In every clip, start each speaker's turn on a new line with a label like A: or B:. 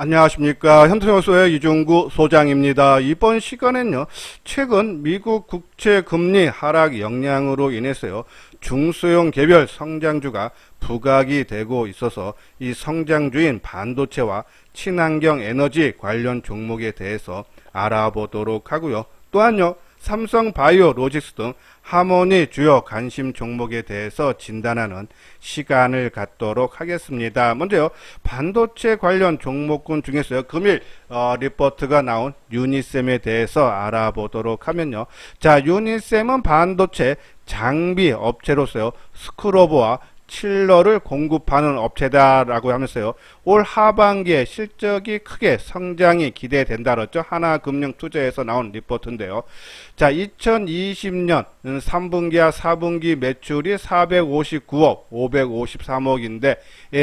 A: 안녕하십니까. 현대증권소의 이중구 소장입니다. 이번 시간엔요, 최근 미국 국채 금리 하락 영향으로 인해서요, 중소형 개별 성장주가 부각이 되고 있어서 이 성장주인 반도체와 친환경 에너지 관련 종목에 대해서 알아보도록 하고요. 또한요, 삼성 바이오 로직스 등 하모니 주요 관심 종목에 대해서 진단하는 시간을 갖도록 하겠습니다. 먼저요, 반도체 관련 종목군 중에서요, 금일 리포트가 나온 유니셈에 대해서 알아보도록 하면요. 자, 유니셈은 반도체 장비 업체로서요, 스크로버와 칠러를 공급하는 업체다라고 하면서요. 올 하반기에 실적이 크게 성장이 기대된다 그랬죠. 하나금융투자에서 나온 리포트인데요. 자, 2020년 3분기와 4분기 매출이 459억, 553억인데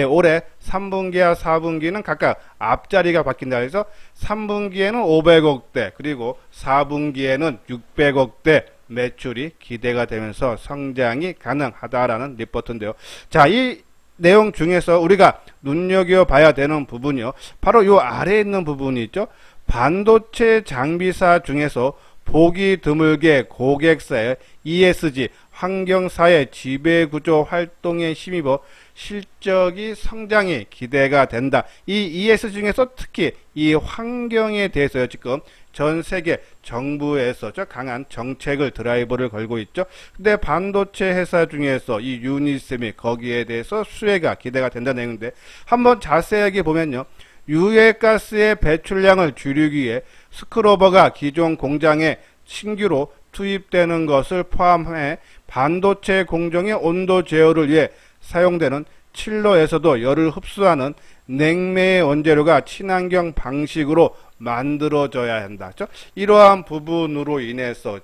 A: 올해 3분기와 4분기는 각각 앞자리가 바뀐다 해서 3분기에는 500억대 그리고 4분기에는 600억대 매출이 기대가 되면서 성장이 가능하다라는 리포트인데요. 자, 이 내용 중에서 우리가 눈여겨봐야 되는 부분이요. 바로 요 아래에 있는 부분이 있죠. 반도체 장비사 중에서 보기 드물게 고객사의 ESG 환경사의 지배구조 활동에 힘입어 실적이 성장이 기대가 된다. 이 ES 중에서 특히 이 환경에 대해서요, 지금 전 세계 정부에서 강한 정책을 드라이버를 걸고 있죠. 근데 반도체 회사 중에서 이 유니셈이 거기에 대해서 수혜가 기대가 된다는 내용인데 한번 자세하게 보면요. 유해가스의 배출량을 줄이기 위해 스크로버가 기존 공장에 신규로 투입되는 것을 포함해 반도체 공정의 온도 제어를 위해 사용되는 칠러에서도 열을 흡수하는 냉매의 원재료가 친환경 방식으로 만들어져야 한다. 이러한 부분으로 인해서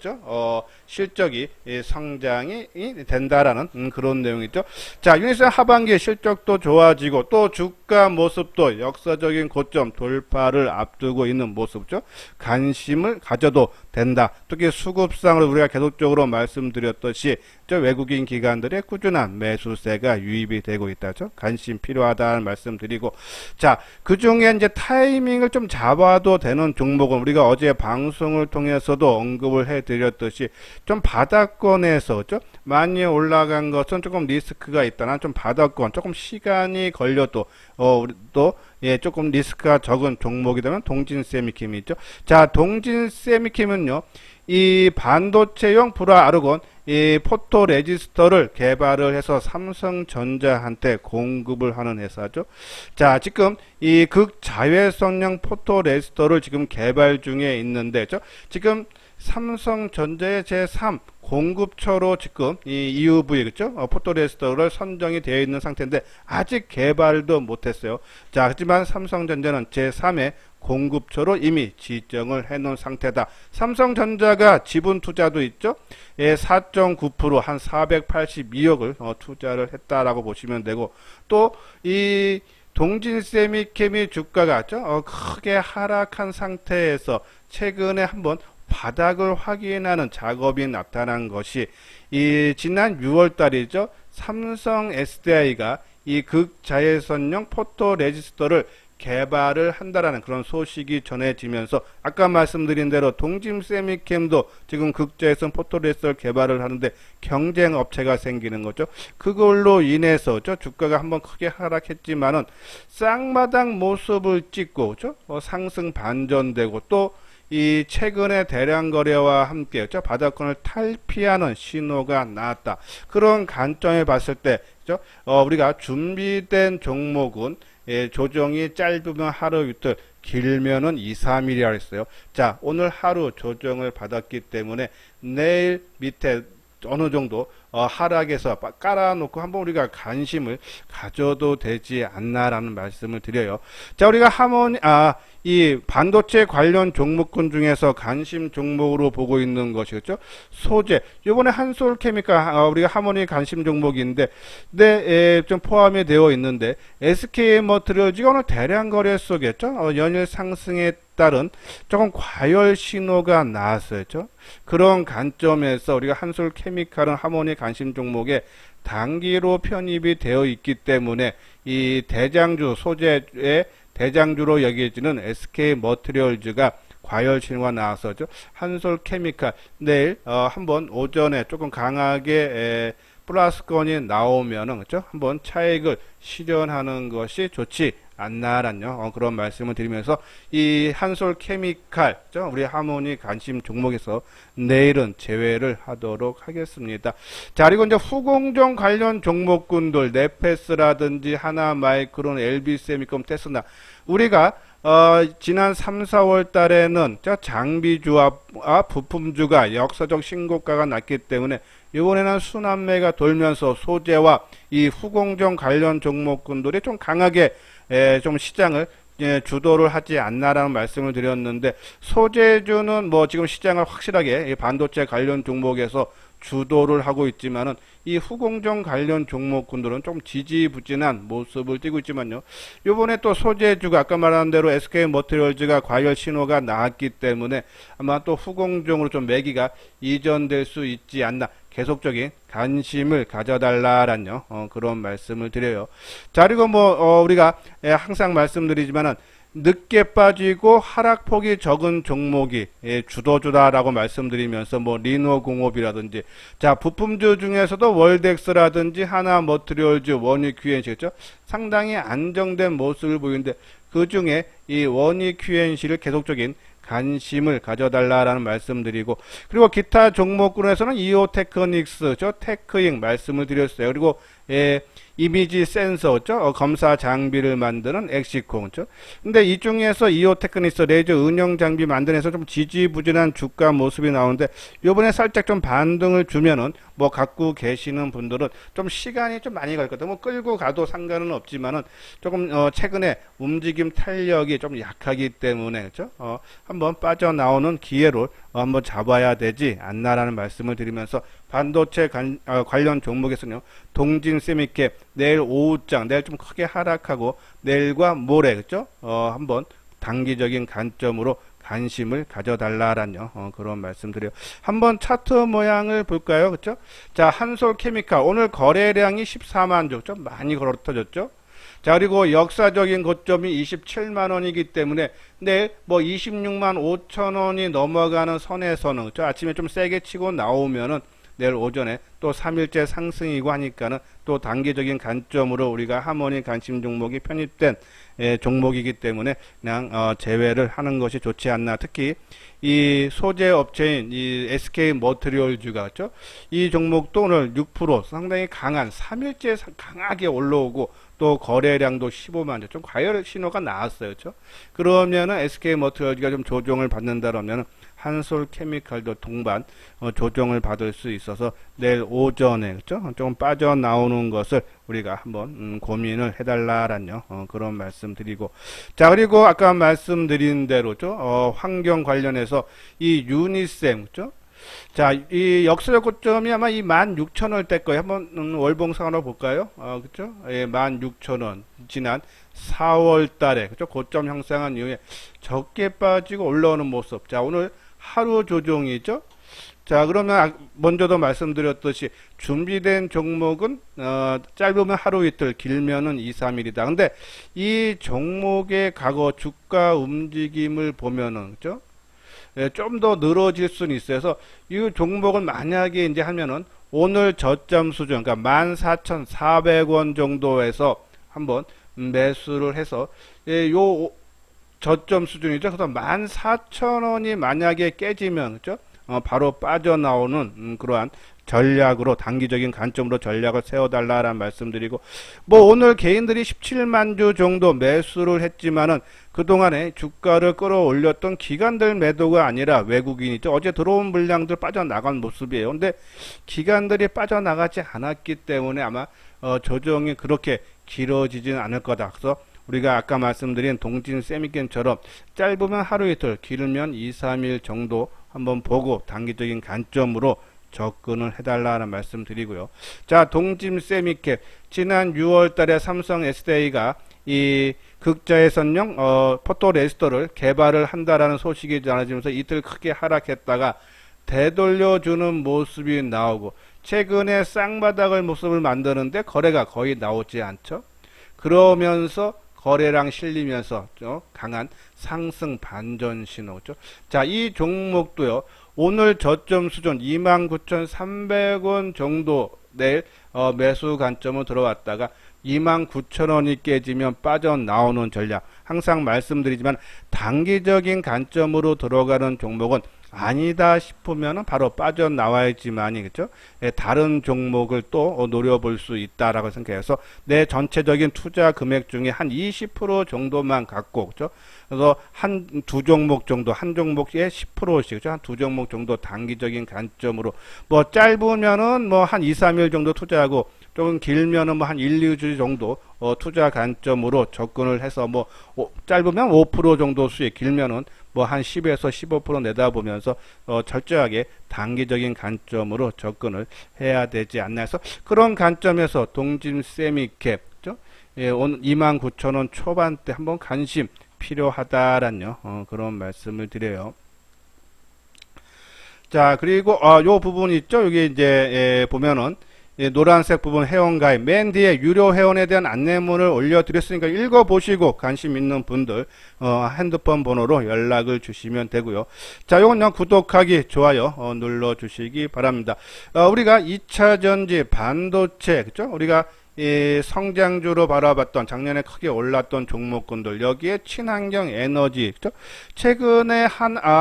A: 실적이 성장이 된다라는 그런 내용이죠. 자, 유니셈 하반기 실적도 좋아지고 또 주가 모습도 역사적인 고점 돌파를 앞두고 있는 모습죠. 관심을 가져도 된다. 특히 수급상으로 우리가 계속적으로 말씀드렸듯이 외국인 기관들의 꾸준한 매수세가 유입이 되고 있다죠. 관심 필요하다는 말씀드리고, 자, 그 중에 이제 타이밍을 좀 잡아도 되는 종목은 우리가 어제 방송을 통해서도 언급을 해드렸듯이 좀 바닥권에서 많이 올라간 것은 조금 리스크가 있다나 좀 바닥권 조금 시간이 걸려도 조금 리스크가 적은 종목이 되면 동진세미킴이 있죠. 자, 동진세미킴은요, 이 반도체용 불화아르곤 이 포토 레지스터를 개발을 해서 삼성전자한테 공급을 하는 회사죠. 자, 지금 이 극자외선형 포토 레지스터를 지금 개발 중에 있는데, 지금 삼성전자의 제3 공급처로 지금 이 EUV 포토레지스터를 선정이 되어 있는 상태인데 아직 개발도 못했어요. 자, 하지만 삼성전자는 제3의 공급처로 이미 지정을 해놓은 상태다. 삼성전자가 지분 투자도 있죠. 4.9% 한 482억을 투자를 했다라고 보시면 되고, 또 이 동진세미케미 주가가 크게 하락한 상태에서 최근에 한번 바닥을 확인하는 작업이 나타난 것이 이 지난 6월 달이죠. 삼성 SDI가 이 극자외선형 포토 레지스터를 개발을 한다라는 그런 소식이 전해지면서 아까 말씀드린 대로 동진세미캠도 지금 극자외선 포토레지스터를 개발을 하는데 경쟁 업체가 생기는 거죠. 그걸로 인해서 주가가 한번 크게 하락했지만은 쌍마당 모습을 찍고 상승 반전되고 또 이 최근의 대량 거래와 함께 바닥권을 탈피하는 신호가 나왔다. 그런 관점에 봤을 때 우리가 준비된 종목은 조정이 짧으면 하루 이틀, 길면은 2, 3일이라 했어요. 자, 오늘 하루 조정을 받았기 때문에 내일 밑에 어느 정도 하락에서 깔아놓고 한번 우리가 관심을 가져도 되지 않나라는 말씀을 드려요. 자, 우리가 이 반도체 관련 종목군 중에서 관심 종목으로 보고 있는 것이죠. 소재. 이번에 한솔케미칼 우리가 하모니 관심 종목인데, 좀 포함이 되어 있는데 SK머티리얼즈가 오늘 대량 거래 속에 연일 상승에 따른 조금 과열 신호가 나왔어요. 그런 관점에서 우리가 한솔케미칼은 하모니 관심 종목에 단기로 편입이 되어 있기 때문에 이 대장주 소재의 대장주로 여겨지는 SK 머티리얼즈가 과열 신호가 나왔었죠. 한솔케미칼 내일 한번 오전에 조금 강하게 플러스권이 나오면은 그죠? 한번 차익을 실현하는 것이 좋지 않나라는 그런 말씀을 드리면서 이 한솔케미칼 우리 하모니 관심 종목에서 내일은 제외를 하도록 하겠습니다. 자, 그리고 이제 후공정 관련 종목군들 네페스라든지 하나마이크론, LB세미컴, 테스나 우리가 지난 3, 4월 달에는 장비주와 부품주가 역사적 신고가가 났기 때문에 이번에는 순환매가 돌면서 소재와 이 후공정 관련 종목군들이 좀 강하게 좀 시장을 주도를 하지 않나라는 말씀을 드렸는데, 소재주는 뭐 지금 시장을 확실하게 반도체 관련 종목에서 주도를 하고 있지만은 이 후공정 관련 종목군들은 좀 지지부진한 모습을 띠고 있지만요. 요번에 또 소재주가 아까 말한 대로 SK 머티리얼즈가 과열 신호가 나왔기 때문에 아마 또 후공정으로 좀 매기가 이전될 수 있지 않나, 계속적인 관심을 가져달라라는 그런 말씀을 드려요. 자, 그리고 우리가 항상 말씀드리지만은 늦게 빠지고 하락폭이 적은 종목이 주도주다라고 말씀드리면서 리노공업이라든지, 자, 부품주 중에서도 월덱스라든지 하나머티리얼즈, 원익QNC겠죠. 상당히 안정된 모습을 보이는데 그 중에 이 원익QNC를 계속적인 관심을 가져달라라는 말씀드리고, 그리고 기타 종목군에서는 이오테크닉스, 테크잉 말씀을 드렸어요. 그리고 이미지 센서, 검사 장비를 만드는 엑시콘, 근데 이 중에서 이오테크닉스 레이저 은영 장비 만드는 데서 좀 지지부진한 주가 모습이 나오는데, 요번에 살짝 좀 반등을 주면은 갖고 계시는 분들은 좀 시간이 좀 많이 갈 거다. 끌고 가도 상관은 없지만은 조금 최근에 움직임 탄력이 좀 약하기 때문에 한번 빠져나오는 기회로 한번 잡아야 되지 않나라는 말씀을 드리면서, 반도체 관련 종목에서는요, 동진 세미캡 내일 오후장, 내일 좀 크게 하락하고 내일과 모레 한번 단기적인 관점으로 관심을 가져달라라는 그런 말씀드려요. 한번 차트 모양을 볼까요? 그렇죠? 자, 한솔케미칼 오늘 거래량이 14만 주, 좀 많이 걸어터졌죠. 자, 그리고 역사적인 고점이 27만 원이기 때문에 내일 26만 5천 원이 넘어가는 선에서는 아침에 좀 세게 치고 나오면은 내일 오전에 또 3일째 상승이고 하니까는 또 단기적인 관점으로 우리가 하모니 관심 종목이 편입된 종목이기 때문에 그냥 제외를 하는 것이 좋지 않나. 특히 이 소재 업체인 이 SK 머티리얼즈가 이 종목도 오늘 6% 상당히 강한 3일째 강하게 올라오고 또 거래량도 15만 주, 좀 과열 신호가 나왔어요. 그러면은 SK 머티리얼즈가 좀 조정을 받는다라면 한솔케미칼도 동반 조정을 받을 수 있어서 내일 오전에 좀 빠져나오는 것을 우리가 한번 고민을 해달라라는 그런 말씀 드리고, 자, 그리고 아까 말씀드린 대로 환경 관련해서 이 유니셈, 자, 이 역사적 고점이 아마 이 16,000원을 뗄 거예요. 한번 월봉상으로 볼까요? 그쵸? 16,000원. 지난 4월 달에, 고점 형성한 이후에 적게 빠지고 올라오는 모습. 자, 오늘 하루 조정이죠? 자, 그러면 먼저도 말씀드렸듯이 준비된 종목은 짧으면 하루 이틀, 길면은 2, 3일이다. 근데 이 종목의 과거 주가 움직임을 보면은, 좀 더 늘어질 수는 있어서 이 종목을 만약에 이제 하면은 오늘 저점 수준, 그러니까 14,400원 정도에서 한번 매수를 해서 요 저점 수준이죠. 그래서 14,000원이 만약에 깨지면 바로 빠져나오는 그러한 전략으로, 단기적인 관점으로 전략을 세워달라라는 말씀드리고, 오늘 개인들이 17만 주 정도 매수를 했지만은 그동안에 주가를 끌어올렸던 기관들 매도가 아니라 외국인이죠. 어제 들어온 물량들 빠져나간 모습이에요. 근데 기관들이 빠져나가지 않았기 때문에 아마 조정이 그렇게 길어지지는 않을 거다. 그래서 우리가 아까 말씀드린 동진 세미캠처럼 짧으면 하루 이틀, 길면 2, 3일 정도 한번 보고 단기적인 관점으로 접근을 해달라는 말씀 드리고요. 자, 동진 세미캡 지난 6월 달에 삼성 SDI가 이 극자외선용 포토레지스터를 개발을 한다라는 소식이 전해지면서 이틀 크게 하락했다가 되돌려주는 모습이 나오고, 최근에 쌍바닥을 모습을 만드는데 거래가 거의 나오지 않죠. 그러면서 거래량 실리면서 강한 상승 반전 신호죠. 자, 이 종목도요. 오늘 저점 수준 29,300원 정도 내일 매수 관점으로 들어왔다가 29,000원이 깨지면 빠져나오는 전략. 항상 말씀드리지만 단기적인 관점으로 들어가는 종목은 아니다 싶으면 바로 빠져나와야지만이, 그죠? 다른 종목을 또 노려볼 수 있다라고 생각해서 내 전체적인 투자 금액 중에 한 20% 정도만 갖고, 그죠? 그래서 한 두 종목 정도, 한 종목에 10%씩, 그죠? 한 두 종목 정도 단기적인 관점으로, 뭐 짧으면은 뭐 한 2, 3일 정도 투자하고, 조금 길면은 뭐 한 1, 2주 정도 투자 관점으로 접근을 해서 뭐 짧으면 5% 정도 수익, 길면은 뭐 한 10에서 15% 내다보면서 철저하게 단기적인 관점으로 접근을 해야 되지 않나 해서 그런 관점에서 동진 세미캡, 그죠? 예, 오늘 29,000원 초반대 한번 관심 필요하다라는 그런 말씀을 드려요. 자, 그리고 요 부분 있죠? 여기 이제 보면은 노란색 부분 회원가입 맨 뒤에 유료 회원에 대한 안내문을 올려드렸으니까 읽어보시고 관심 있는 분들 핸드폰 번호로 연락을 주시면 되고요. 자, 요건 구독하기, 좋아요 눌러주시기 바랍니다. 우리가 2차전지 반도체, 그죠? 우리가 성장주로 바라봤던 작년에 크게 올랐던 종목군들, 여기에 친환경 에너지, 그죠? 최근에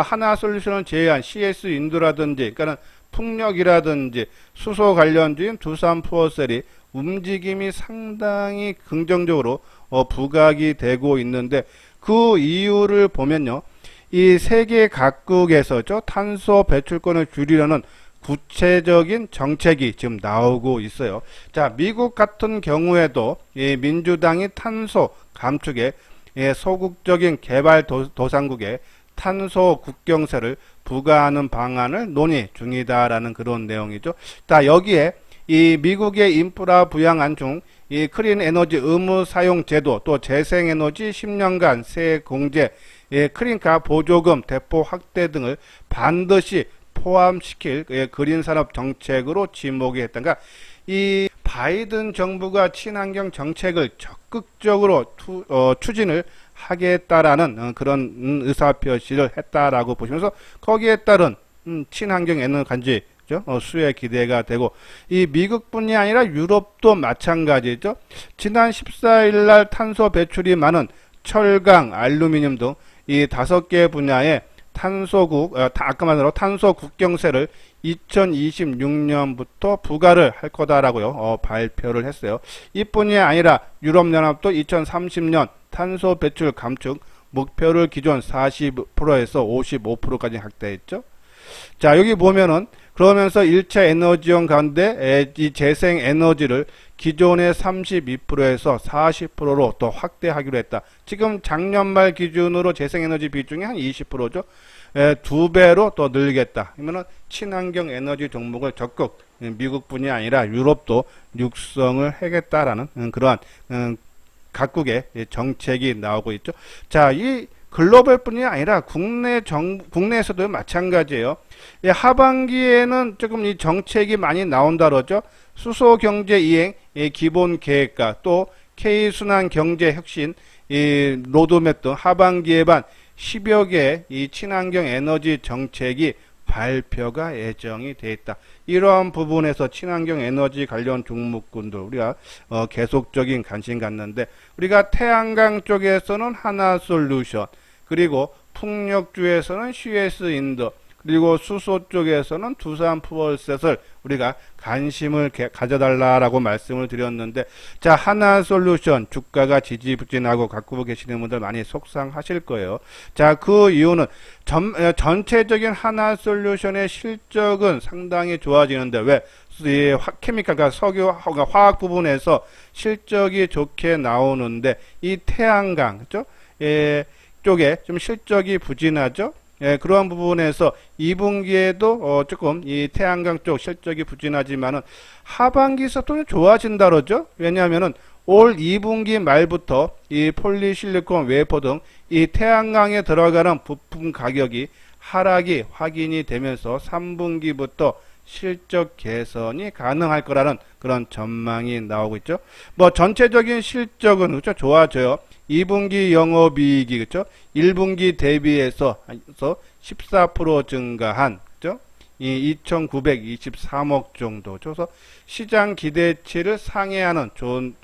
A: 하나솔루션을 제외한 CS 인도라든지, 그러니까는 풍력이라든지 수소 관련주인 두산포어셀이 움직임이 상당히 긍정적으로 부각이 되고 있는데, 그 이유를 보면요, 이 세계 각국에서죠, 탄소 배출권을 줄이려는 구체적인 정책이 지금 나오고 있어요. 자, 미국 같은 경우에도 이 민주당이 탄소 감축에 소극적인 개발도상국에 탄소 국경세를 부과하는 방안을 논의 중이다라는 그런 내용이죠. 자, 여기에 이 미국의 인프라 부양안 중 이 클린 에너지 의무 사용 제도, 또 재생 에너지 10년간 세 공제, 클린카 보조금 대폭 확대 등을 반드시 포함시킬 그린 산업 정책으로 지목이 했던가, 이 바이든 정부가 친환경 정책을 적극적으로 추진을 하겠다라는 그런 의사표시를 했다라고 보시면서 거기에 따른 친환경 에너지 수혜 기대가 되고, 이 미국뿐이 아니라 유럽도 마찬가지죠. 지난 14일 날 탄소 배출이 많은 철강, 알루미늄 등 이 5개 분야의 아까 말대로 탄소 국경세를 2026년부터 부과를 할 거다라고요 발표를 했어요. 이뿐이 아니라 유럽연합도 2030년 탄소 배출 감축 목표를 기존 40%에서 55%까지 확대했죠. 자, 여기 보면은 그러면서 1차 에너지용 가운데 이 재생 에너지를 기존의 32%에서 40%로 또 확대하기로 했다. 지금 작년 말 기준으로 재생에너지 비중이 한 20%죠. 2배로 또 늘리겠다. 그러면은 친환경 에너지 종목을 적극 미국뿐이 아니라 유럽도 육성을 하겠다라는 그러한 각국의 정책이 나오고 있죠. 자, 이 글로벌뿐이 아니라 국내에서도 마찬가지예요. 하반기에는 조금 이 정책이 많이 나온다 그러죠. 수소 경제 이행 기본 계획과 또 K순환 경제 혁신 로드맵 등 하반기에 반 10여 개의 이 친환경 에너지 정책이 발표가 예정이 돼 있다. 이러한 부분에서 친환경 에너지 관련 종목군들 우리가 계속적인 관심 갖는데, 우리가 태양광 쪽에서는 하나솔루션, 그리고 풍력주에서는 CS 인더, 그리고 수소 쪽에서는 두산포어셋을 우리가 관심을 가져달라고 말씀을 드렸는데, 자, 하나솔루션 주가가 지지부진하고 갖고 계시는 분들 많이 속상하실 거예요. 자, 그 이유는 전체적인 하나솔루션의 실적은 상당히 좋아지는데, 왜? 이 케미칼과 석유, 화학 부분에서 실적이 좋게 나오는데 이 태양광, 그죠? 쪽에 좀 실적이 부진하죠. 그러한 부분에서 2분기에도 조금 이 태양광 쪽 실적이 부진하지만은 하반기에서 또 좋아진다 그러죠. 왜냐하면은 올 2분기 말부터 이 폴리실리콘 웨이퍼 등 이 태양광에 들어가는 부품 가격이 하락이 확인이 되면서 3분기부터 실적 개선이 가능할 거라는 그런 전망이 나오고 있죠. 뭐 전체적인 실적은 그렇죠, 좋아져요. 2분기 영업이익이 그죠? 1분기 대비해서 14% 증가한 그죠? 이 2,923억 정도죠. 그래서 시장 기대치를 상회하는 좋은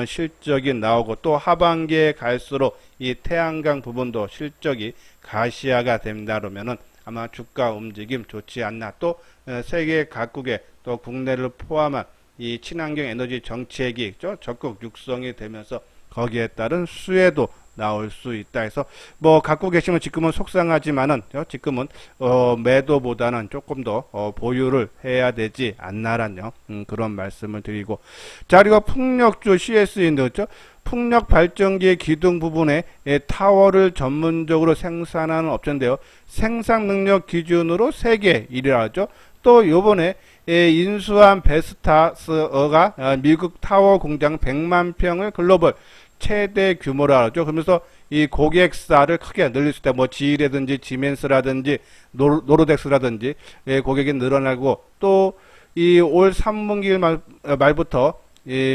A: 실적이 나오고 또 하반기에 갈수록 이 태양광 부분도 실적이 가시화가 된다 그러면은 아마 주가 움직임 좋지 않나. 또 세계 각국의 또 국내를 포함한 이 친환경 에너지 정책이 적극 육성이 되면서 거기에 따른 수혜도 나올 수 있다 해서 뭐 갖고 계시면 지금은 속상하지만은 지금은 매도보다는 조금 더 보유를 해야 되지 않나라는 그런 말씀을 드리고, 자 그리고 풍력주 CS인도 그렇죠? 풍력 발전기의 기둥 부분에 타워를 전문적으로 생산하는 업체인데요. 생산 능력 기준으로 세계 1위라 하죠. 또 요번에 인수한 베스타스가 미국 타워 공장 100만 평을 글로벌 최대 규모라 하죠. 그러면서 이 고객사를 크게 늘릴 수 있다. 뭐 GE라든지 지멘스라든지 노르덱스라든지 고객이 늘어나고, 또 이 올 3분기 말부터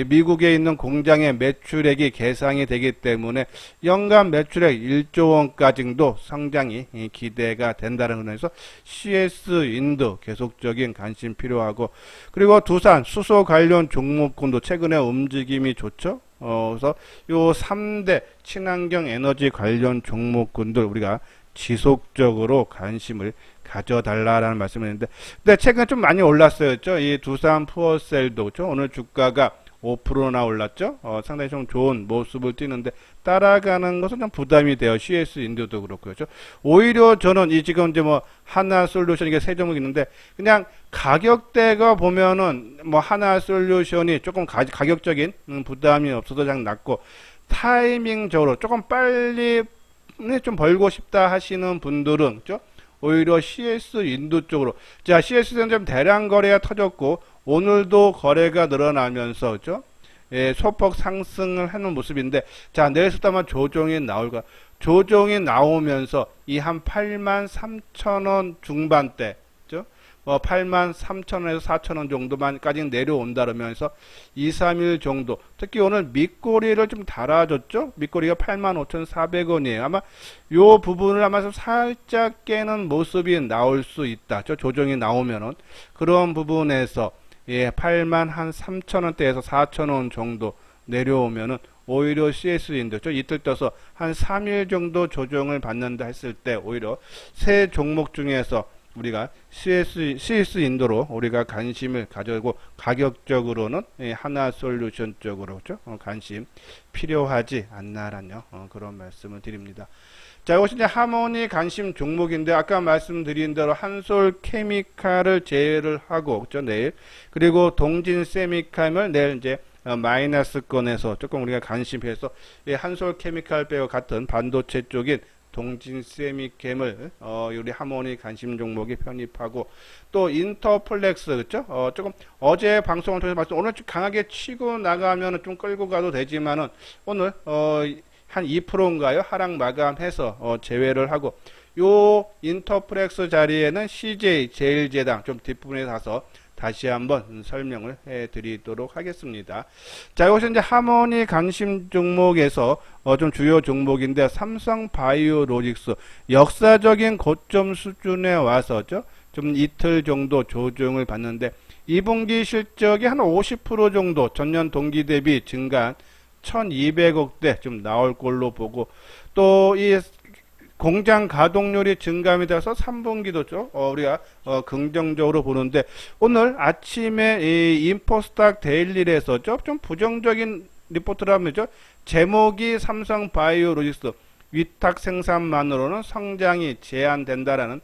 A: 미국에 있는 공장의 매출액이 계상이 되기 때문에 연간 매출액 1조 원까지도 성장이 기대가 된다는 점에서 CS인도 계속적인 관심 필요하고, 그리고 두산 수소 관련 종목군도 최근에 움직임이 좋죠. 그래서 요 3대 친환경 에너지 관련 종목군들 우리가 지속적으로 관심을 가져달라라는 말씀을 했는데, 근데 최근에 좀 많이 올랐어요. 그렇죠? 이 두산 푸어셀도 그렇죠? 오늘 주가가 5%나 올랐죠? 상당히 좀 좋은 모습을 띠는데 따라가는 것은 좀 부담이 돼요. CS인도도 그렇고요. 그렇죠? 오히려 저는 이 지금 이제 뭐 하나솔루션 이게 세 종목이 있는데 그냥 가격대가 보면은 뭐 하나솔루션이 조금 가격적인 부담이 없어서 그냥 낮고, 타이밍적으로 조금 빨리 좀 벌고 싶다 하시는 분들은 그렇죠? 오히려 CS인도 쪽으로, 자 CS는 좀 대량 거래가 터졌고 오늘도 거래가 늘어나면서 그죠? 소폭 상승을 하는 모습인데, 자 내일부터 아마 조정이 나올까. 조정이 나오면서 이 한 83,000원 중반대, 그죠? 83,000원에서 4,000원 정도만까지 내려온다 그러면서 2, 3일 정도, 특히 오늘 밑꼬리를 좀 달아줬죠. 밑꼬리가 85,400원이에요. 아마 요 부분을 아마 살짝 깨는 모습이 나올 수 있다. 조정이 나오면은 그런 부분에서 83,000원대에서 4,000원 정도 내려오면은 오히려 CS인도 이틀 떠서 한 3일 정도 조정을 받는다 했을 때 오히려 세 종목 중에서 우리가 CS인도로 우리가 관심을 가지고, 가격적으로는 하나솔루션 쪽으로 관심 필요하지 않나라는 그런 말씀을 드립니다. 자, 이것이 이제 하모니 관심 종목인데 아까 말씀드린 대로 한솔케미칼을 제외를 하고 그죠? 내일, 그리고 동진세미칼을 내일 이제 마이너스권에서 조금 우리가 관심해서 한솔케미칼 빼고 같은 반도체 쪽인 동진세미캠을 우리 하모니 관심 종목이 편입하고, 또 인터플렉스 그죠? 조금 어제 방송을 통해서 말씀, 오늘 좀 강하게 치고 나가면 좀 끌고 가도 되지만은 오늘 한 2%인가요? 하락 마감해서 제외를 하고, 요 인터플렉스 자리에는 CJ 제일제당 좀 뒷부분에 가서 다시 한번 설명을 해드리도록 하겠습니다. 자, 이것은 이제 하모니 관심 종목에서 좀 주요 종목인데, 삼성바이오로직스 역사적인 고점 수준에 와서죠. 좀 이틀 정도 조정을 받는데 2분기 실적이 한 50% 정도 전년 동기 대비 증가한 1,200억대 좀 나올 걸로 보고, 또 이 공장 가동률이 증감이 돼서 3분기도 우리가 긍정적으로 보는데, 오늘 아침에 이 인포스닥 데일리에서 좀 부정적인 리포트라면죠. 제목이 삼성바이오로직스 위탁 생산만으로는 성장이 제한된다라는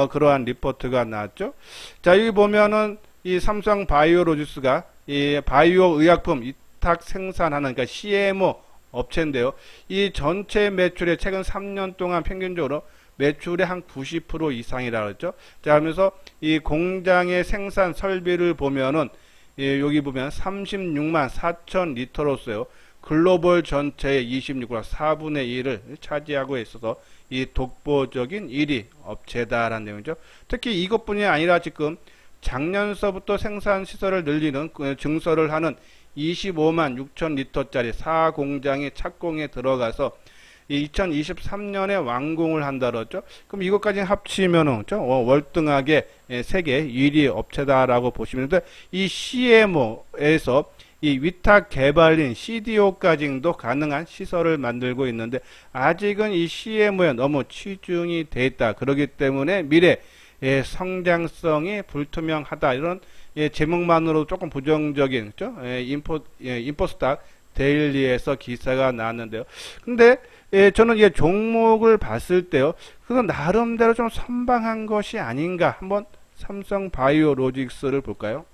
A: 그러한 리포트가 나왔죠. 자, 여기 보면은 이 삼성바이오로직스가 이 바이오 의약품 위탁 생산하는, 그러니까 CMO 업체인데요. 이 전체 매출의 최근 3년 동안 평균적으로 매출의 한 90% 이상이라 그랬죠. 자, 하면서 이 공장의 생산 설비를 보면은 여기 보면 36만 4천 리터로서요. 글로벌 전체의 26과 4분의 1을 차지하고 있어서 이 독보적인 1위 업체다라는 내용이죠. 특히 이것뿐이 아니라 지금 작년서부터 생산 시설을 늘리는 증설을 하는 25만 6천 리터짜리 4공장이 착공에 들어가서 2023년에 완공을 한다 그랬죠. 그럼 이것까지 합치면은 월등하게 세계 1위 업체다라고 보시면 되는데, 이 CMO에서 이 위탁 개발인 CDO까지도 가능한 시설을 만들고 있는데, 아직은 이 CMO에 너무 치중이 돼 있다. 그렇기 때문에 미래 성장성이 불투명하다. 이런 제목만으로 조금 부정적인 인포스닥 데일리에서 기사가 나왔는데요. 근데 저는 이 종목을 봤을 때요, 그건 나름대로 좀 선방한 것이 아닌가. 한번 삼성바이오로직스를 볼까요?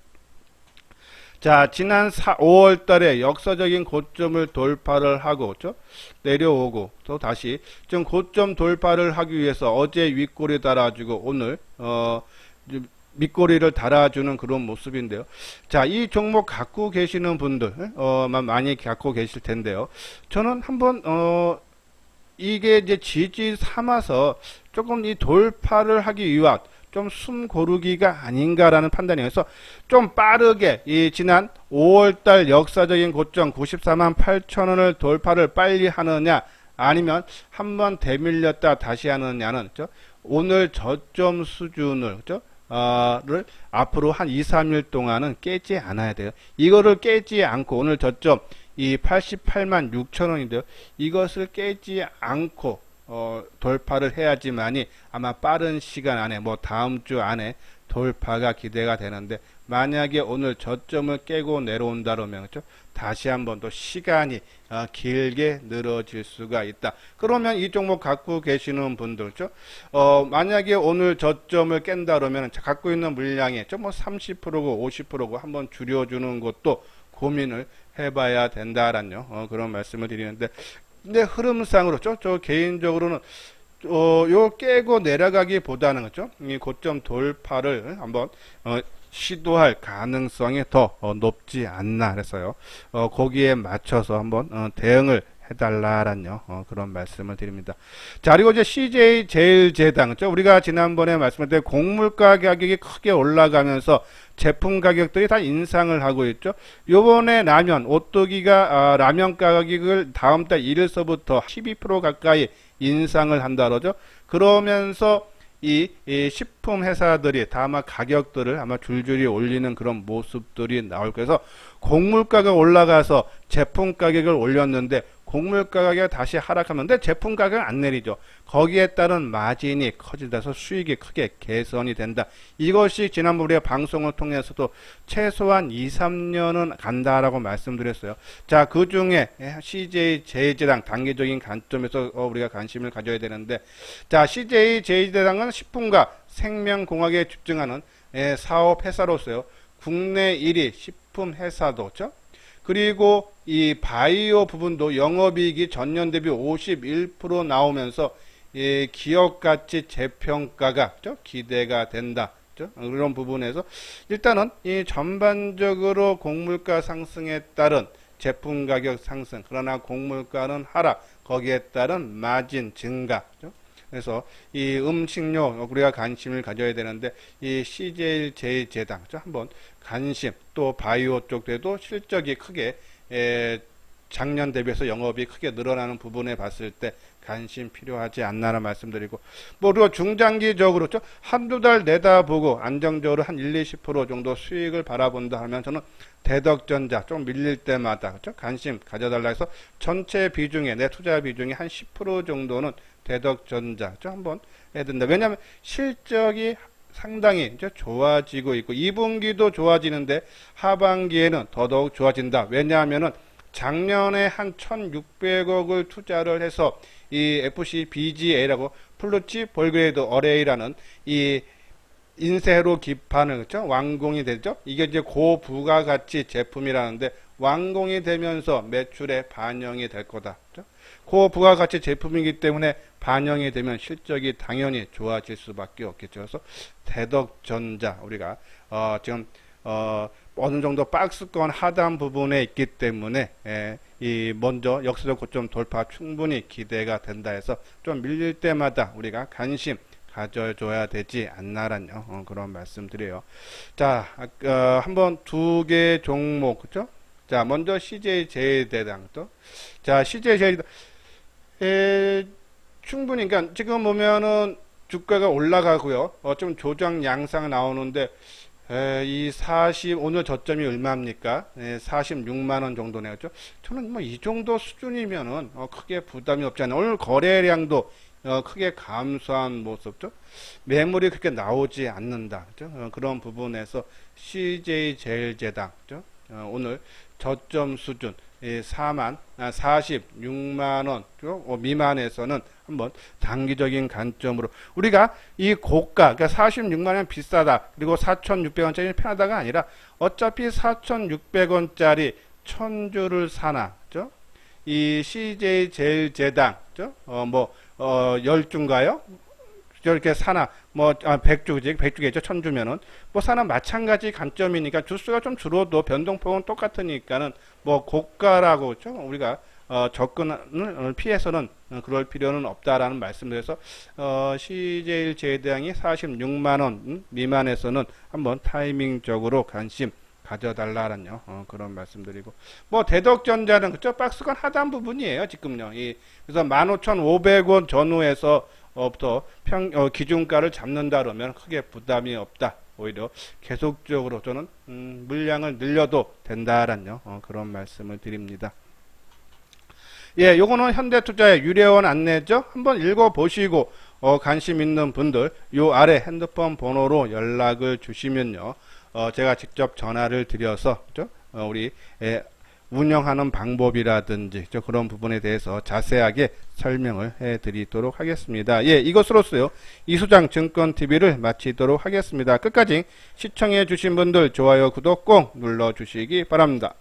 A: 자, 지난 5월 달에 역사적인 고점을 돌파를 하고, 내려오고, 또 다시, 좀 고점 돌파를 하기 위해서 어제 윗꼬리 달아주고, 오늘, 밑꼬리를 달아주는 그런 모습인데요. 자, 이 종목 갖고 계시는 분들, 많이 갖고 계실 텐데요. 저는 한번, 이게 이제 지지 삼아서 조금 이 돌파를 하기 위한 좀 숨 고르기가 아닌가라는 판단이어서 좀 빠르게 이 지난 5월달 역사적인 고점 94만 8천 원을 돌파를 빨리 하느냐, 아니면 한번 대밀렸다 다시 하느냐는 오늘 저점 수준을 를 앞으로 한 2, 3일 동안은 깨지 않아야 돼요. 이거를 깨지 않고 오늘 저점 이 88만 6천 원인데요. 이것을 깨지 않고 돌파를 해야지만이 아마 빠른 시간 안에 다음 주 안에 돌파가 기대가 되는데, 만약에 오늘 저점을 깨고 내려온다 그러면 다시 한번 또 시간이 길게 늘어질 수가 있다. 그러면 이 종목 갖고 계시는 분들 만약에 오늘 저점을 깬다 그러면 갖고 있는 물량이 30%고 50%고 한번 줄여주는 것도 고민을 해봐야 된다라는 그런 말씀을 드리는데, 근데 흐름상으로 저 개인적으로는 요 깨고 내려가기보다는 이 고점 돌파를 한번 시도할 가능성이 더 높지 않나 그래서요. 거기에 맞춰서 한번 대응을 해달라라는 그런 말씀을 드립니다. 자, 그리고 이제 CJ 제일제당 우리가 지난번에 말씀드린 곡물가 가격이 크게 올라가면서 제품 가격들이 다 인상을 하고 있죠. 요번에 라면, 오뚜기가 라면 가격을 다음 달 1일서부터 12% 가까이 인상을 한다 그러죠. 그러면서 이 식품 회사들이 다 아마 가격들을 아마 줄줄이 올리는 그런 모습들이 나올 거예요. 그래서 곡물가가 올라가서 제품 가격을 올렸는데 곡물 가격이 다시 하락하는데 제품 가격은 안 내리죠. 거기에 따른 마진이 커진다서 수익이 크게 개선이 된다. 이것이 지난번 우리가 방송을 통해서도 최소한 2, 3년은 간다라고 말씀드렸어요. 자, 그 중에 CJ 제일제당 단기적인 관점에서 우리가 관심을 가져야 되는데, 자, CJ 제일제당은 식품과 생명공학에 집중하는 사업 회사로서요. 국내 1위 식품 회사도죠. 그리고 이 바이오 부분도 영업이익이 전년 대비 51% 나오면서 기업가치 재평가가 기대가 된다. 그런 부분에서 일단은 이 전반적으로 곡물가 상승에 따른 제품 가격 상승, 그러나 곡물가는 하락, 거기에 따른 마진 증가. 그래서 이 음식료 우리가 관심을 가져야 되는데, 이 CJ 한번 관심, 또 바이오 쪽에도 실적이 크게 작년 대비해서 영업이 크게 늘어나는 부분에 봤을 때 관심 필요하지 않나라 말씀드리고, 우리가 중장기적으로 한두 달 내다보고 안정적으로 한 1, 20% 정도 수익을 바라본다 하면 저는 대덕전자 좀 밀릴 때마다 관심 가져달라 해서 전체 비중에, 내 투자 비중이 한 10% 정도는 대덕전자 한번 해야 된다. 왜냐하면 실적이 상당히 이제 좋아지고 있고 2분기도 좋아지는데 하반기에는 더더욱 좋아진다. 왜냐하면은 작년에 한 1,600억을 투자를 해서 이 FCBGA라고 플루치 볼그레이드 어레이라는 이 인쇄로 기판을 완공이 되죠. 이게 이제 고부가가치 제품이라는데 완공이 되면서 매출에 반영이 될 거다. 고부가가치 제품이기 때문에 반영이 되면 실적이 당연히 좋아질 수밖에 없겠죠. 그래서 대덕전자 우리가 지금 어느 정도 박스권 하단 부분에 있기 때문에 이 먼저 역사적 고점 돌파 충분히 기대가 된다 해서 좀 밀릴 때마다 우리가 관심 가져줘야 되지 않나라는 그런 말씀드려요. 자, 한번 두 개 종목 자, 먼저 CJ제일대당 또. 자, CJ제일대당. 충분히, 그러니까 지금 보면은 주가가 올라가고요. 좀 조정 양상 나오는데, 이 40, 오늘 저점이 얼마입니까? 46만원 정도 내었죠. 저는 뭐 이 정도 수준이면은, 크게 부담이 없지 않아요. 오늘 거래량도, 크게 감소한 모습죠. 매물이 그렇게 나오지 않는다. 그죠? 그런 부분에서 CJ제일제당, 그죠? 오늘 저점 수준, 46만원 미만에서는 한번 단기적인 관점으로 우리가 이 고가, 그러니까 46만원 비싸다, 그리고 4,600원짜리 편하다가 아니라 어차피 4,600원짜리 천주를 사나, 그죠? 이 CJ제일제당, 그죠? 10주인가요? 이렇게 사나, 100주겠죠, 천주면은. 사나 마찬가지 관점이니까 주수가 좀 줄어도 변동폭은 똑같으니까는, 고가라고, 그죠? 우리가, 접근을 피해서는 그럴 필요는 없다라는 말씀드려서, CJ제일제당이 46만원 미만에서는 한번 타이밍적으로 관심 가져달라는 그런 말씀드리고, 대덕전자는 그쵸, 박스권 하단 부분이에요 지금요. 그래서 15,500원 전후에서 부터 기준가를 잡는다 그러면 크게 부담이 없다. 오히려 계속적으로 저는 물량을 늘려도 된다라는 그런 말씀을 드립니다. 예, 요거는 현대투자의 유례원 안내죠. 한번 읽어보시고 관심 있는 분들 요 아래 핸드폰 번호로 연락을 주시면요, 제가 직접 전화를 드려서, 그죠? 우리 운영하는 방법이라든지 그런 부분에 대해서 자세하게 설명을 해드리도록 하겠습니다. 예, 이것으로서요 이수장 증권TV를 마치도록 하겠습니다. 끝까지 시청해 주신 분들 좋아요, 구독 꼭 눌러주시기 바랍니다.